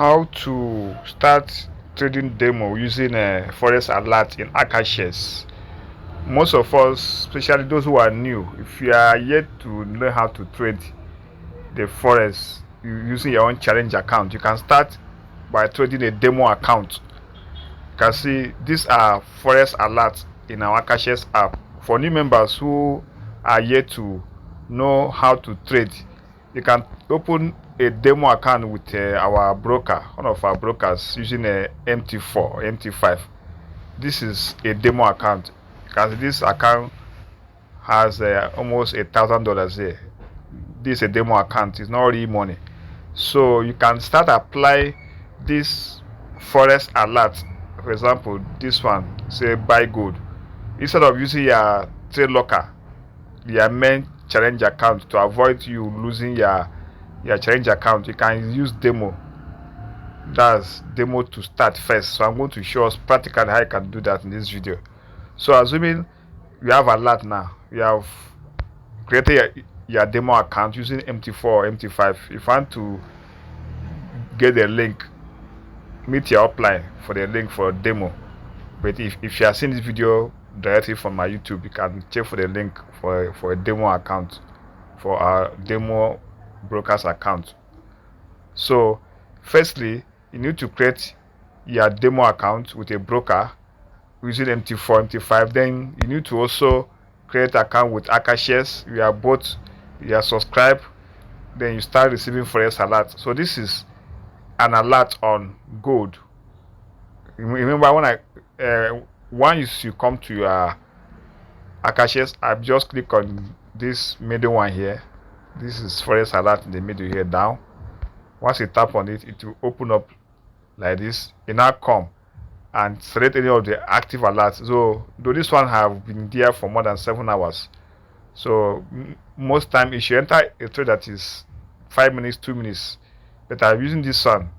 how to start trading demo using a Forex Alert in AkashX. Most of us, especially those who are new, if you are yet to learn how to trade the Forex using your own challenge account, you can start by trading a demo account. You can see these are Forex Alerts in our AkashX app. For new members who are yet to know how to trade, you can open a demo account with our broker, one of our brokers, using a MT4 or MT5. This is a demo account because this account has almost $1,000 here. This is a demo account, it's not real money. So you can start apply this Forex Alert. For example, this one say buy gold. Instead of using your trade locker, your main challenge account, to avoid you losing your challenge account, you can use demo. That's demo to start first. So I'm going to show us practically how you can do that in this video. So assuming you have alert now, you have created your demo account using MT4 or MT5. If you want to get the link, meet your upline for the link for demo. But if you are seeing this video directly from my YouTube, you can check for the link for a demo account, for our demo brokers account. So firstly, you need to create your demo account with a broker using MT4, MT5. Then you need to also create account with AkashX. You are subscribed, then you start receiving Forex Alert. So this is an alert on gold. Remember, when once you come to your AkashX app, just click on this middle one here. This is Forex Alert in the middle here down. Once you tap on it, it will open up like this. You now come and select any of the active alerts. So though this one have been there for more than 7 hours, so most time you should enter a trade that is 5 minutes, 2 minutes. But I'm using this one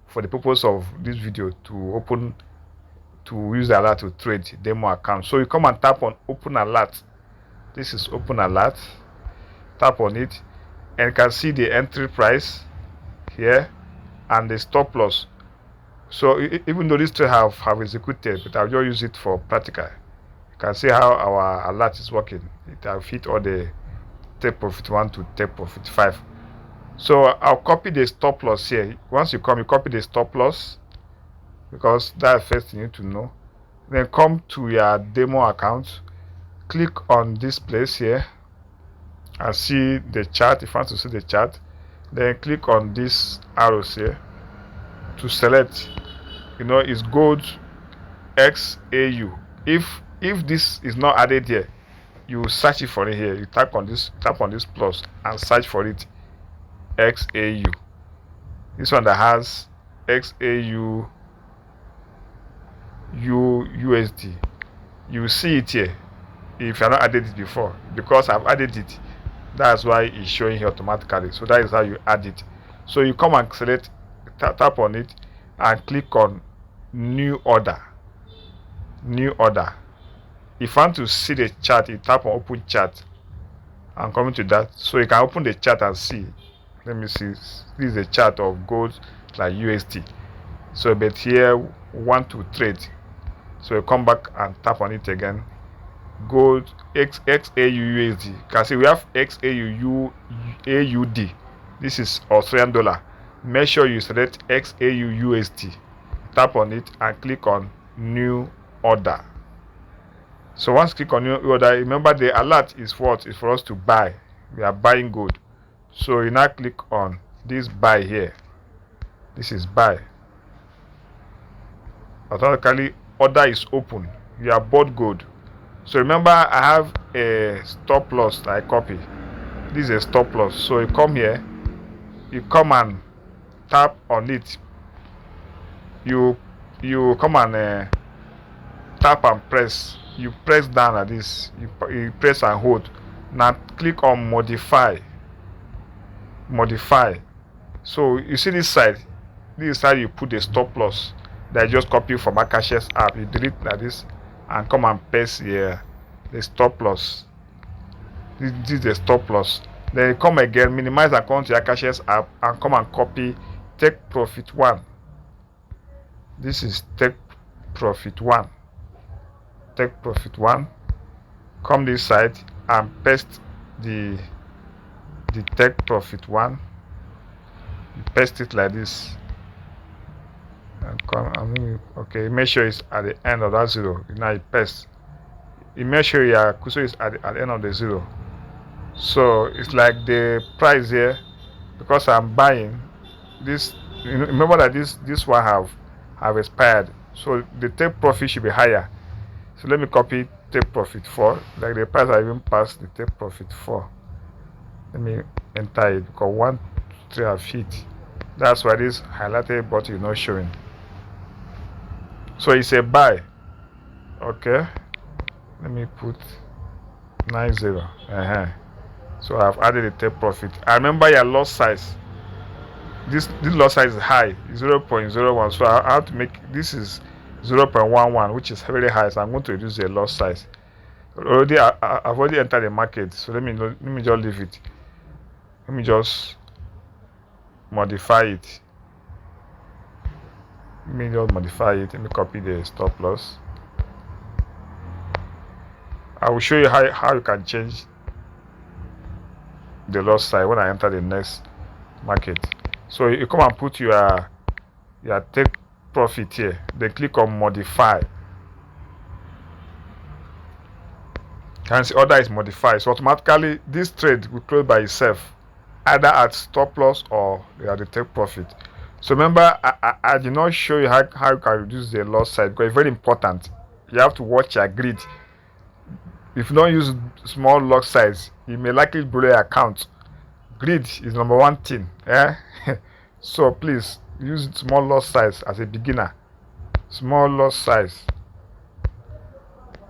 for the purpose of this video to use the alert to trade demo account. So you come and tap on open alert. This is open alert. Tap on it and you can see the entry price here and the stop loss. So even though these trade have executed, but I'll just use it for practical. You can see how our alert is working. It have hit all the take profit 1 to take profit 5. So I'll copy the stop loss here. Once you come, you copy the stop loss, because that's the first thing you need to know. Then come to your demo account, click on this place here and see the chart. If you want to see the chart, then click on this arrows here to select, it's gold XAU. If this is not added here, you search it for it here. You tap on this plus and search for it, XAU. This one that has XAU USD, you see it here. If you have not added it before, because I've added it, that's why it's showing here automatically. So that is how you add it. So you come and select, tap on it and click on new order. If you want to see the chart, you tap on open chart. I'm coming to that. So you can open the chart and see. Let me see. This is a chart of gold like USD. So but here want to trade. So you come back and tap on it again. Gold XAU USD. You can see we have XAU AUD. This is Australian dollar. Make sure you select XAU USD. Tap on it and click on new order. So once you click on new order, remember the alert is what? Is for us to buy. We are buying gold. So you now click on this buy here. This is buy. Automatically order is open. You are bought gold. So remember, I have a stop loss that I copy. This is a stop loss. So you come here, you come and tap on it. You come and tap and press. You press down like this. You press and hold. Now click on modify. So you see this side. This is how you put the stop loss that I just copy from AkashX app. You delete like this and come and paste here the stop loss. This is the stop loss. Then you come again, minimize account to AkashX app and come and copy take profit 1. This is take profit 1. Take profit 1. Come this side and paste the take profit 1. You paste it like this and come. Okay, make sure it's at the end of that 0. Now you paste. You make sure your cursor is at the end of the 0. So it's like the price here, because I'm buying this. Remember that this one have expired, so the take profit should be higher. So let me copy take profit 4. Like the price I even passed the take profit 4. Let me enter it because 1, 3 have hit. That's why this highlighted button is not showing. So it's a buy. Okay, let me put 90. So I've added a take profit. I remember your loss size. This loss size is high, 0.01. So I have to make this is 0.11, which is very high. So I'm going to reduce the loss size. I've already entered the market. So let me just leave it. Let me just modify it. Let me copy the stop loss. I will show you how you can change the loss size when I enter the next market. So you come and put your take profit here. Then click on modify. Can see order is modified. So automatically this trade will close by itself, either at stop loss or at the take profit. So remember, I did not show you how you can reduce the loss size because it's very important. You have to watch your grid. If you don't use small lot size, you may likely blow your account. Grid is number 1 thing. So please use small lot size as a beginner. Small lot size.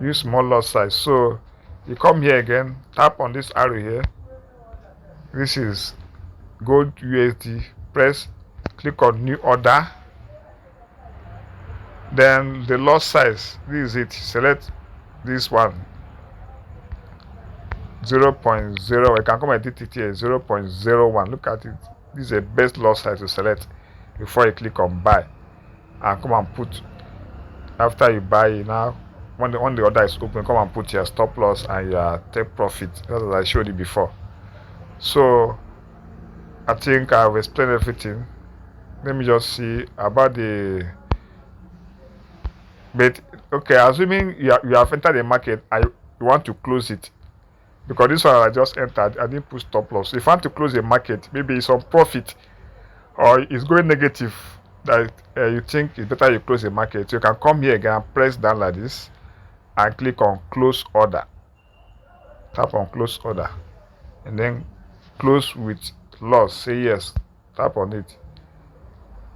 Use small lot size. So you come here again, tap on this arrow here. This is gold USD. Press, click on new order. Then the lot size, this is it. Select this one, 0.0. I can come and edit it here, 0.01. Look at it. This is the best lot size to select before you click on buy. And come and put, after you buy it now, when the order is open, come and put your stop loss and your take profit, as I showed you before. So I think I've explained everything. Let me just see about the. But okay, assuming you have entered the market, you want to close it, because this one I just entered, I didn't put stop loss. If you want to close the market, maybe it's on profit or it's going negative, that you think it's better you close the market, so you can come here again and press down like this and click on close order. Tap on close order and then close with loss. Say yes. Tap on it.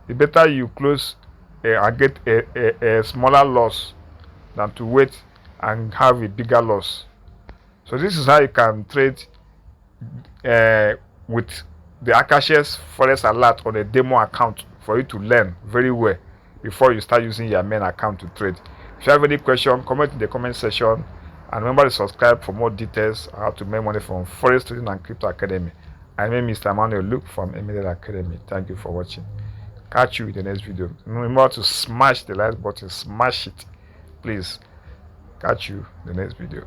It's better you close and get a smaller loss than to wait and have a bigger loss. So this is how you can trade with the AkashX Forex Alert on a demo account for you to learn very well before you start using your main account to trade. If you have any question, comment in the comment section, and remember to subscribe for more details on how to make money from Forex Trading and Crypto Academy. I'm Mr. Emmanuel Luke from Emmanuel Academy. Thank you for watching. Catch you in the next video. Remember to smash the like button, smash it, please. Catch you in the next video.